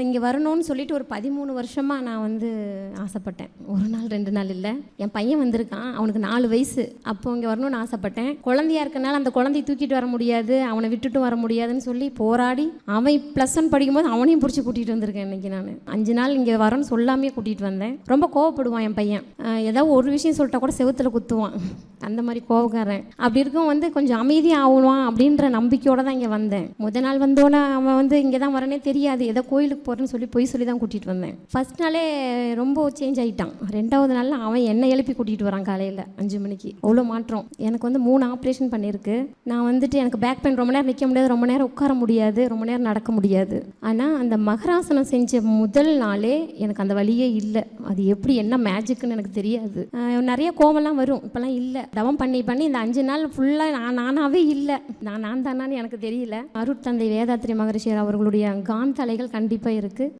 இங்கே வரணும்னு சொல்லிட்டு ஒரு 13 வருஷமாக நான் வந்து ஆசைப்பட்டேன். ஒரு நாள் 2 நாள் இல்லை. என் பையன் வந்திருக்கான், அவனுக்கு 4 வயசு. அப்போ இங்கே வரணும்னு ஆசைப்பட்டேன். குழந்தையா இருக்கனால அந்த குழந்தைய தூக்கிட்டு வர முடியாது, அவனை விட்டுட்டும் வர முடியாதுன்னு சொல்லி போராடி அவன் +1 படிக்கும்போது அவனையும் பிடிச்சி கூட்டிகிட்டு வந்திருக்கேன். இன்றைக்கி நான் 5 நாள் இங்கே வரேன்னு சொல்லாமே கூட்டிகிட்டு வந்தேன். ரொம்ப கோவப்படுவான் என் பையன். ஏதாவது ஒரு விஷயம் சொல்லிட்டா கூட செவுத்தில் குத்துவான். அந்த மாதிரி கோவக்காரன். அப்படி இருக்கும் வந்து கொஞ்சம் அமைதியாக ஆகுவான் அப்படின்ற நம்பிக்கையோடு தான் இங்கே வந்தேன். முதல் நாள் வந்தோன்னே அவன் வந்து இங்கே தான் வரனே தெரியாது, ஏதோ கோயிலுக்கு போகிறேன்னு சொல்லி பொய் சொல்லி தான் கூட்டிகிட்டு வந்தேன். ஃபர்ஸ்ட் நாளே ரொம்ப சேஞ்ச் ஆகிட்டான். 2வது நாளில் அவன் என்னை எழுப்பி கூட்டிகிட்டு வரான் காலையில் 5 மணிக்கு. அவ்வளோ மாற்றம். எனக்கு வந்து 3 ஆப்ரேஷன் பண்ணியிருக்கு. நான் வந்துட்டு எனக்கு பேக் பெயின், ரொம்ப நேரம் நிற்க முடியாது, ரொம்ப நேரம் உட்கார முடியாது, ரொம்ப நேரம் நடக்க முடியாது. ஆனால் அந்த மகராசனம் செஞ்ச முதல் நாளே எனக்கு அந்த வலியே இல்லை. அது எப்படி என்ன மேஜிக்குன்னு எனக்கு தெரியாது. நிறைய கோவம்லாம் வரும், இப்போலாம் இல்லை. தவம் பண்ணி இந்த 5 நாள் ஃபுல்லாக நானாகவே இல்லை. நான் தானான்னு எனக்கு தெரியல. அருட்தந்தை வேதாத்ரி மகரிஷியர் அவர்களுடைய காந்தலைகள் கண்டிப்பாக இருக்குது.